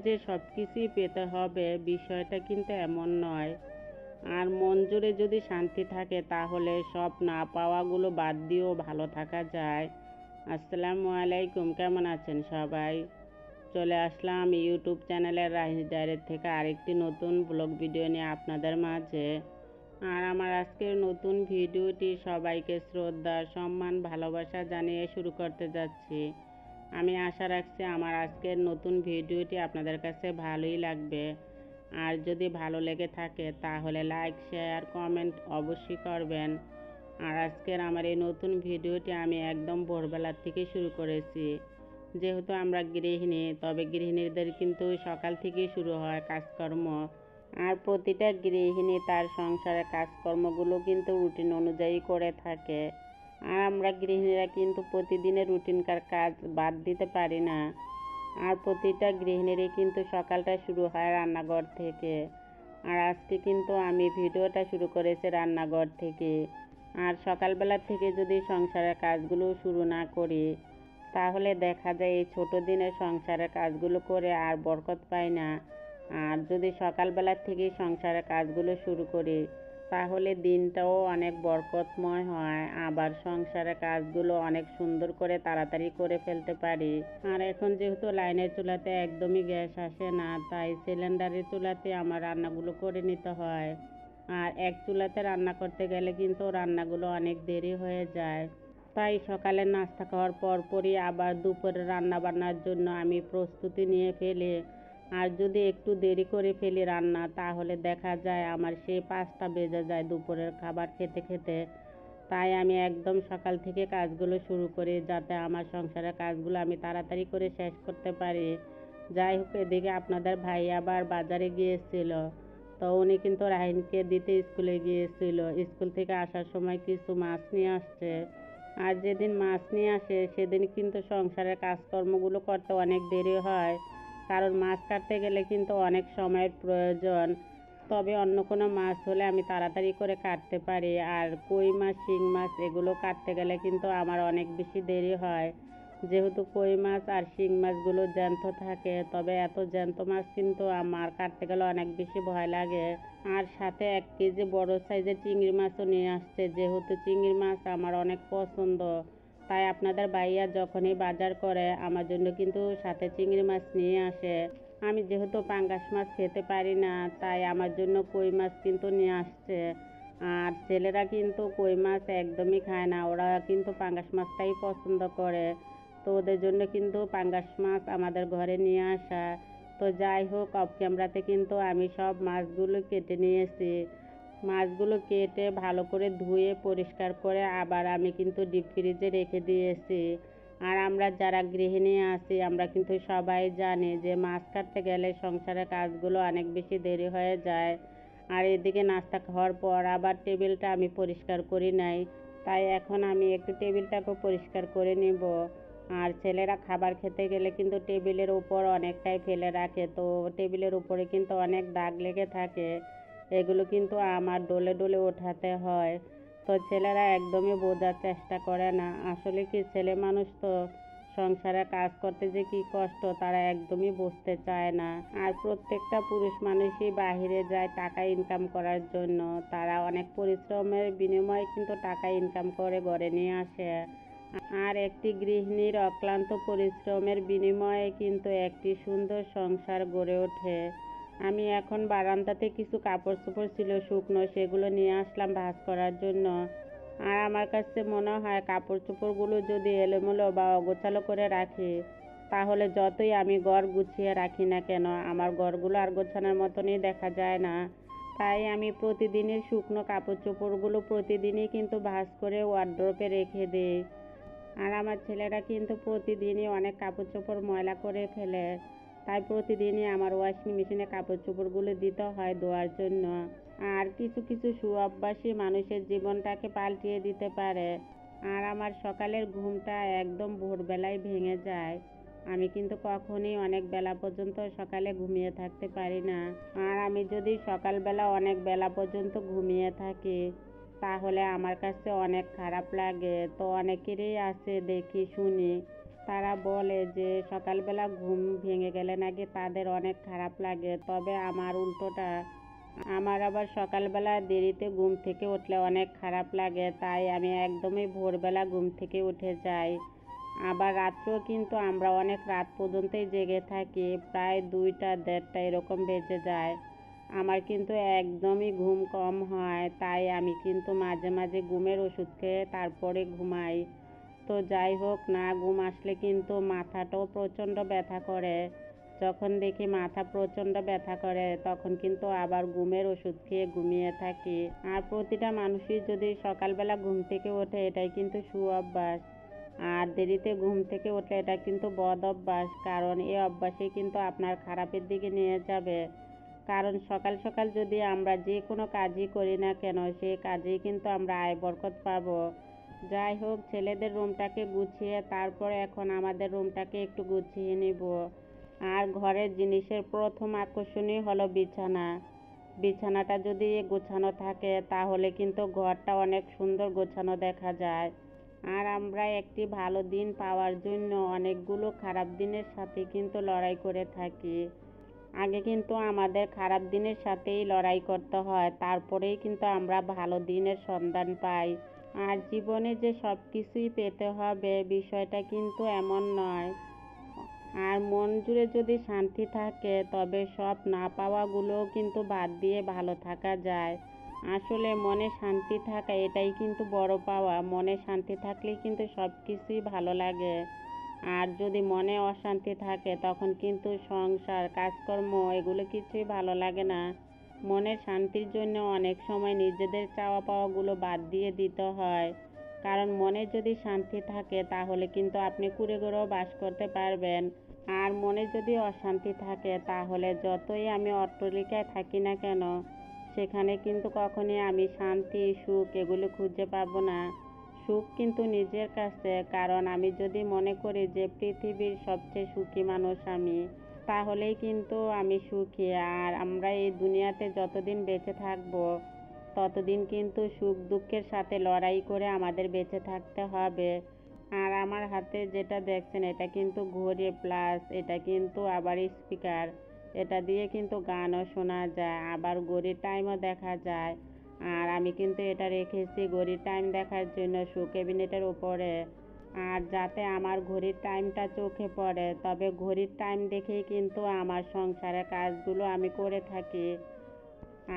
যে সব কিছুই পেতে হবে বিষয়টা কিন্তু এমন নয়। আর মন জুড়ে যদি শান্তি থাকে তাহলে সব না পাওয়াগুলো বাদ দিয়েও ভালো থাকা যায়। আসসালামু আলাইকুম, কেমন আছেন সবাই? চলে আসলাম ইউটিউব চ্যানেলের রাইস ডায়েরি থেকে আরেকটি নতুন ব্লগ ভিডিও নিয়ে আপনাদের মাঝে। আর আমার আজকের নতুন ভিডিওটি সবাইকে শ্রদ্ধা, সম্মান, ভালোবাসা জানিয়ে শুরু করতে যাচ্ছি। আমি আশা রাখছি আমার আজকের নতুন ভিডিওটি আপনাদের কাছে ভালোই লাগবে। আর যদি ভালো লেগে থাকে তাহলে লাইক, শেয়ার, কমেন্ট অবশ্যই করবেন। আর আজকের আমার এই নতুন ভিডিওটি আমি একদম ভোরবেলার থেকে শুরু করেছি। যেহেতু আমরা গৃহিণী, তবে গৃহিণীদের কিন্তু সকাল থেকেই শুরু হয় কাজকর্ম। আর প্রতিটা গৃহিণী তার সংসারের কাজকর্মগুলো কিন্তু রুটিন অনুযায়ী করে থাকে। আর আমরা গৃহিণীরা কিন্তু প্রতিদিনের রুটিনকার কাজ বাদ দিতে পারি না। আর প্রতিটা গৃহিণীরই কিন্তু সকালটা শুরু হয় রান্নাঘর থেকে। আর আজকে কিন্তু আমি ভিডিওটা শুরু করেছি রান্নাঘর থেকে। আর সকালবেলা থেকে যদি সংসারের কাজগুলো শুরু না করি তাহলে দেখা যায় এই ছোট দিনের সংসারের কাজগুলো করে আর বরকত পাই না। আর যদি সকালবেলার থেকেই সংসারের কাজগুলো শুরু করি তাহলে দিনটাও অনেক বরকতময় হয়, আবার সংসারের কাজগুলো অনেক সুন্দর করে তাড়াতাড়ি করে ফেলতে পারি। আর এখন যেহেতু লাইনের চুলাতে একদমই গ্যাস আসে না, তাই সিলিন্ডারের চুলাতে আমার রান্নাগুলো করে নিতে হয়। আর এক চুলাতে রান্না করতে গেলে কিন্তু রান্নাগুলো অনেক দেরি হয়ে যায়। তাই সকালের নাস্তা খাওয়ার পরপরই আবার দুপুরে রান্না বান্নার জন্য আমি প্রস্তুতি নিয়ে ফেলি। আর যদি একটু দেরি করে ফেলি রান্না তাহলে দেখা যায় আমার সেই 5টা বেজে যায় দুপুরের খাবার খেতে খেতে। তাই আমি একদম সকাল থেকে কাজগুলো শুরু করি যাতে আমার সংসারের কাজগুলো আমি তাড়াতাড়ি করে শেষ করতে পারি। যাই হোক, এদিকে আপনাদের ভাই আবার বাজারে গিয়েছিল। তো উনি কিন্তু রাহিনকে দিতে স্কুলে গিয়েছিল। স্কুল থেকে আসার সময় কিছু মাছ নিয়ে আসছে। আর যেদিন মাছ নিয়ে আসে সেদিন কিন্তু সংসারের কাজকর্মগুলো করতে অনেক দেরি হয়, কারণ মাছ কাটতে গেলে কিন্তু অনেক সময়ের প্রয়োজন। তবে অন্য কোনো মাছ হলে আমি তাড়াতাড়ি করে কাটতে পারি। আর কই মাছ, শিং মাছ এগুলো কাটতে গেলে কিন্তু আমার অনেক বেশি দেরি হয়, যেহেতু কই মাছ আর শিং মাছগুলো জ্যান্ত থাকে। তবে এত জ্যান্ত মাছ কিন্তু আমার কাটতে গেলে অনেক বেশি ভয় লাগে। আর সাথে 1 কেজি বড় সাইজের চিংড়ি মাছও নিয়ে আসছে, যেহেতু চিংড়ি মাছ আমার অনেক পছন্দ। তাই আপনাদের ভাইয়া যখনই বাজার করে আমার জন্য কিন্তু সাথে চিংড়ি মাছ নিয়ে আসে। আমি যেহেতু পাঙ্গাস মাছ খেতে পারি না, তাই আমার জন্য কই মাছ কিন্তু নিয়ে আসছে। আর ছেলেরা কিন্তু কই মাছ একদমই খায় না, ওরা কিন্তু পাঙ্গাস মাছটাই পছন্দ করে। তো ওদের জন্য কিন্তু পাঙ্গাস মাছ আমাদের ঘরে নিয়ে আসা। তো যাই হোক, অফ ক্যামেরাতে কিন্তু আমি সব মাছগুলো কেটে নিয়েছি। মাছগুলো কেটে ভালো করে ধুয়ে পরিষ্কার করে আবার আমি কিন্তু ডিপ ফ্রিজে রেখে দিয়েছি। আর আমরা যারা গৃহিণী আছি আমরা কিন্তু সবাই জানি যে মাছ কাটতে গেলে সংসারের কাজগুলো অনেক বেশি দেরি হয়ে যায়। আর এদিকে নাস্তা খাওয়ার পর আবার টেবিলটা আমি পরিষ্কার করি নাই, তাই এখন আমি একটু টেবিলটাকেও পরিষ্কার করে নিব। আর ছেলেরা খাবার খেতে গেলে কিন্তু টেবিলের উপর অনেকটাই ফেলে রাখে, তো টেবিলের উপরে কিন্তু অনেক দাগ লেগে থাকে। এগুলো কিন্তু আমার ডলে ডলে ওঠাতে হয়। তো ছেলেরা একদমই বোঝার চেষ্টা করে না। আসলে কি, ছেলে মানুষ তো, সংসারে কাজ করতে যে কি কষ্ট তারা একদমই বুঝতে চায় না। আর প্রত্যেকটা পুরুষ মানুষই বাহিরে যায় টাকা ইনকাম করার জন্য। তারা অনেক পরিশ্রমের বিনিময়ে কিন্তু টাকা ইনকাম করে ঘরে নিয়ে আসে। আর একটি গৃহিণীর অক্লান্ত পরিশ্রমের বিনিময়ে কিন্তু একটি সুন্দর সংসার গড়ে ওঠে। আমি এখন বারান্দাতে কিছু কাপড় চোপড় ছিল শুকনো, সেগুলো নিয়ে আসলাম ভাঁজ করার জন্য। আর আমার কাছে মনে হয় কাপড় চোপড়গুলো যদি এলোমেলো বা অগোছালো করে রাখি তাহলে যতই আমি ঘর গুছিয়ে রাখি না কেন আমার ঘরগুলো আর গোছানোর মতনই দেখা যায় না। তাই আমি প্রতিদিনের শুকনো কাপড় চোপড়গুলো প্রতিদিনই কিন্তু ভাঁজ করে ওয়ার্ড্রোবে রেখে দিই। আর আমার ছেলেরা কিন্তু প্রতিদিনই অনেক কাপড় চোপড় ময়লা করে ফেলে, তাই প্রতিদিনই আমার ওয়াশিং মেশিনে কাপড় চোপড়গুলো দিতে হয় ধোয়ার জন্য। আর কিছু কিছু সুঅভ্যাসী মানুষের জীবনটাকে পাল্টিয়ে দিতে পারে। আর আমার সকালের ঘুমটা একদম ভোরবেলায় ভেঙে যায়। আমি কিন্তু কখনই অনেক বেলা পর্যন্ত সকালে ঘুমিয়ে থাকতে পারি না। আর আমি যদি সকালবেলা অনেক বেলা পর্যন্ত ঘুমিয়ে থাকি তাহলে আমার কাছে অনেক খারাপ লাগে। তো অনেকেরই আছে দেখি শুনি তারা বলে যে সকালবেলা ঘুম ভেঙে গেলে নাকি তাদের অনেক খারাপ লাগে, তবে আমার উল্টোটা। আমার আবার সকালবেলা দেরিতে ঘুম থেকে উঠলে অনেক খারাপ লাগে, তাই আমি একদমই ভোরবেলা ঘুম থেকে উঠে যাই। আবার রাত্রেও কিন্তু আমরা অনেক রাত পর্যন্তই জেগে থাকি, প্রায় 2টা 1:30টা এরকম বেজে যায়। আমার কিন্তু একদমই ঘুম কম হয়, তাই আমি কিন্তু মাঝে মাঝে ঘুমের ওষুধ খেয়ে তারপরে ঘুমাই। তো যাই হোক না, ঘুম আসলে কিন্তু মাথাটাও প্রচণ্ড ব্যথা করে। যখন দেখি মাথা প্রচণ্ড ব্যথা করে তখন কিন্তু আবার ঘুমের ওষুধ খেয়ে ঘুমিয়ে থাকি। আর প্রতিটা মানুষই যদি সকালবেলা ঘুম থেকে ওঠে এটাই কিন্তু সুঅভ্যাস, আর দেরিতে ঘুম থেকে উঠলে এটা কিন্তু বদ অভ্যাস, কারণ এই অভ্যাসই কিন্তু আপনার খারাপের দিকে নিয়ে যাবে। কারণ সকাল সকাল যদি আমরা যে কোনো কাজই করি না কেন সেই কাজেই কিন্তু আমরা আয় বরকত পাবো। যাই হোক, ছেলেদের রুমটাকে গুছিয়ে তারপর এখন আমাদের রুমটাকে একটু গুছিয়ে নিব। আর ঘরের জিনিসের প্রথম আকর্ষণই হলো বিছানা। বিছানাটা যদি গোছানো থাকে তাহলে কিন্তু ঘরটা অনেক সুন্দর গোছানো দেখা যায়। আর আমরা একটি ভালো দিন পাওয়ার জন্য অনেকগুলো খারাপ দিনের সাথে কিন্তু লড়াই করে থাকি। আগে কিন্তু আমাদের খারাপ দিনের সাথেই লড়াই করতে হয়, তারপরেই কিন্তু আমরা ভালো দিনের সন্ধান পাই। আর জীবনে যে সব কিছুই পেতে হবে বিষয়টা কিন্তু এমন নয়। আর মন জুড়ে যদি শান্তি থাকে তবে সব না পাওয়াগুলোও কিন্তু বাদ দিয়ে ভালো থাকা যায়। আসলে মনে শান্তি থাকা এটাই কিন্তু বড় পাওয়া। মনে শান্তি থাকলেই কিন্তু সব কিছুই ভালো লাগে। আর যদি মনে অশান্তি থাকে তখন কিন্তু সংসার, কাজকর্ম এগুলো কিছুই ভালো লাগে না। মনের শান্তির জন্য অনেক সময় নিজেদের চাওয়া পাওয়াগুলো বাদ দিয়ে দিতে হয়। কারণ মনে যদি শান্তি থাকে তাহলে কিন্তু আপনি কুঁড়ে ঘরেও বাস করতে পারবেন। আর মনে যদি অশান্তি থাকে তাহলে যতই আমি অট্টালিকায় থাকি না কেন সেখানে কিন্তু কখনই আমি শান্তি, সুখ এগুলো খুঁজে পাবো না। সুখ কিন্তু নিজের কাছে, কারণ আমি যদি মনে করি যে পৃথিবীর সবচেয়ে সুখী মানুষ আমি, তাহলেই কিন্তু আমি সুখী। আর আমরা এই দুনিয়াতে যতদিন বেঁচে থাকবো ততদিন কিন্তু সুখ দুঃখের সাথে লড়াই করে আমাদের বেঁচে থাকতে হবে। আর আমার হাতে যেটা দেখছেন এটা কিন্তু ঘড়ি, প্লাস এটা কিন্তু আবার স্পিকার। এটা দিয়ে কিন্তু গানও শোনা যায়, আবার ঘড়ির টাইমও দেখা যায়। আর আমি কিন্তু এটা রেখেছি ঘড়ির টাইম দেখার জন্য শো ক্যাবিনেটের উপরে। আর যাতে আমার ঘড়ির টাইমটা চোখে পড়ে, তবে ঘড়ির টাইম দেখেই কিন্তু আমার সংসারের কাজগুলো আমি করে থাকি।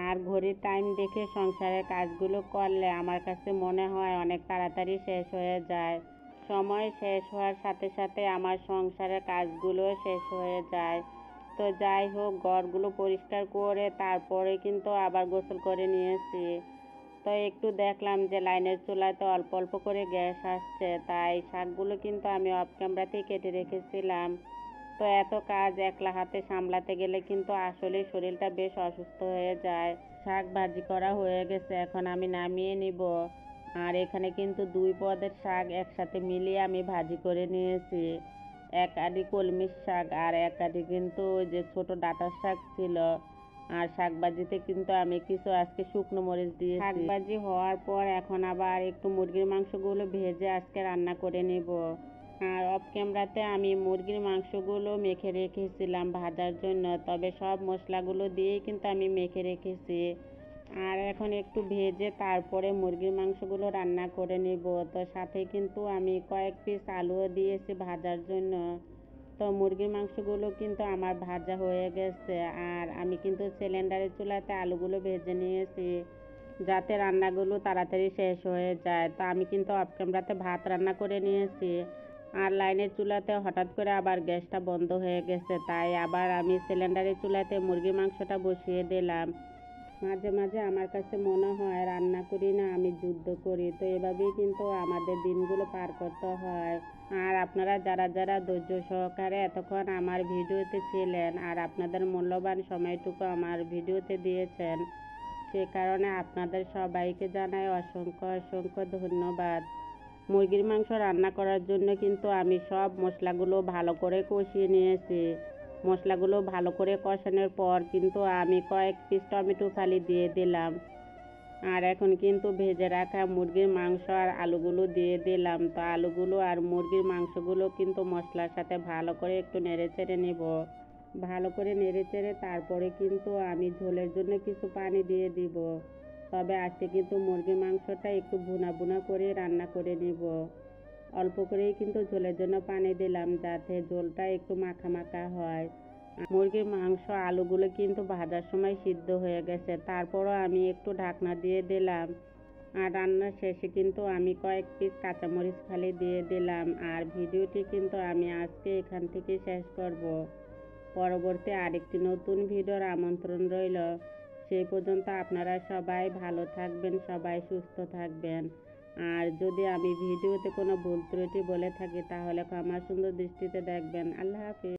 আর ঘড়ির টাইম দেখে সংসারের কাজগুলো করলে আমার কাছে মনে হয় অনেক তাড়াতাড়ি শেষ হয়ে যায়। সময় শেষ হওয়ার সাথে সাথে আমার সংসারের কাজগুলোও শেষ হয়ে যায়। তো যাই হোক, ঘরগুলো পরিষ্কার করে তারপরে কিন্তু আবার গোসল করে নিয়েছি। তো একটু দেখলাম যে লাইনের চুলাতে অল্প অল্প করে গ্যাস আসছে, তাই শাকগুলো কিন্তু আমি অফ ক্যামেরাতেই কেটে রেখেছিলাম। তো এত কাজ একলা হাতে সামলাতে গেলে কিন্তু আসলে শরীরটা বেশ অসুস্থ হয়ে যায়। শাক ভাজি করা হয়ে গেছে, এখন আমি নামিয়ে নিব। আর এখানে কিন্তু 2 পদের শাক একসাথে মিলিয়ে আমি ভাজি করে নিয়েছি। এক আটি কলমির শাক আর এক আটি কিন্তু ওই যে ছোট ডাঁটার শাক ছিল। আর শাক ভাজিতে কিন্তু আমি কিছু আজকে শুকনো মরিচ দিয়েছি। শাক ভাজি হওয়ার পর এখন আবার একটু মুরগির মাংসগুলো ভেজে আজকে রান্না করে নিব। আর অফ ক্যামেরাতে আমি মুরগির মাংসগুলো মেখে রেখেছিলাম ভাজার জন্য, তবে সব মশলাগুলো দিয়েই কিন্তু আমি মেখে রেখেছি। আর এখন একটু ভেজে তারপরে মুরগির মাংসগুলো রান্না করে নিব। তো সাথে কিন্তু আমি কয়েক পিস আলুও দিয়েছি ভাজার জন্য। তো মুরগির মাংসগুলো কিন্তু আমার ভাজা হয়ে গেছে। আর আমি কিন্তু সিলিন্ডারের চুলাতে আলুগুলো ভেজে নিয়েছি যাতে রান্নাগুলো তাড়াতাড়ি শেষ হয়ে যায়। তো আমি কিন্তু অফ ক্যামেরাতে ভাত রান্না করে নিয়েছি। আর লাইনের চুলাতে হঠাৎ করে আবার গ্যাসটা বন্ধ হয়ে গেছে, তাই আবার আমি সিলিন্ডারের চুলাতে মুরগির মাংসটা বসিয়ে দিলাম। মাঝে মাঝে আমার কাছে মনে হয় রান্না করি না, আমি যুদ্ধ করি। তো এভাবেই কিন্তু আমাদের দিনগুলো পার করতে হয়। আর আপনারা যারা যারা ধৈর্য সহকারে এতক্ষণ আমার ভিডিওতে ছিলেন আর আপনাদের মূল্যবান সময়টুকু আমার ভিডিওতে দিয়েছেন, সে কারণে আপনাদের সবাইকে জানাই অসংখ্য অসংখ্য ধন্যবাদ। মুরগির মাংস রান্না করার জন্য কিন্তু আমি সব মশলাগুলো ভালো করে কষিয়ে নিয়েছি। মশলাগুলো ভালো করে কষানোর পর কিন্তু আমি কয়েক পিস টমেটো ফালি দিয়ে দিলাম। আর এখন কিন্তু ভেজে রাখা মুরগির মাংস আর আলুগুলো দিয়ে দিলাম। তো আলুগুলো আর মুরগির মাংসগুলো কিন্তু মশলার সাথে ভালো করে একটু নেড়ে চেড়ে নেব। ভালো করে নেড়ে চেড়ে তারপরে কিন্তু আমি ঝোলের জন্য কিছু পানি দিয়ে দিব। তবে আজকে কিন্তু মুরগির মাংসটা একটু ভুনা ভুনা করে রান্না করে নিব। অল্প করেই কিন্তু ঝোলের জন্য পানি দিলাম, যাতে ঝোলটা একটু মাখা মাখা হয়। মুরগির মাংস আলুগুলো কিন্তু ভাজার সময় সিদ্ধ হয়ে গেছে, তারপরও আমি একটু ঢাকনা দিয়ে দিলাম। আর রান্নার শেষে কিন্তু আমি কয়েক পিস কাঁচামরিচ ফালি দিয়ে দিলাম। আর ভিডিওটি কিন্তু আমি আজকে এখান থেকে শেষ করব। পরবর্তী আরেকটি নতুন ভিডিওর আমন্ত্রণ রইল। সেই পর্যন্ত আপনারা সবাই ভালো থাকবেন, সবাই সুস্থ থাকবেন। আর যদি আমি ভিডিওতে কোনো ভুল ত্রুটি বলে থাকি তাহলে ক্ষমা সুন্দর দৃষ্টিতে দেখবেন। আল্লাহ হাফিজ।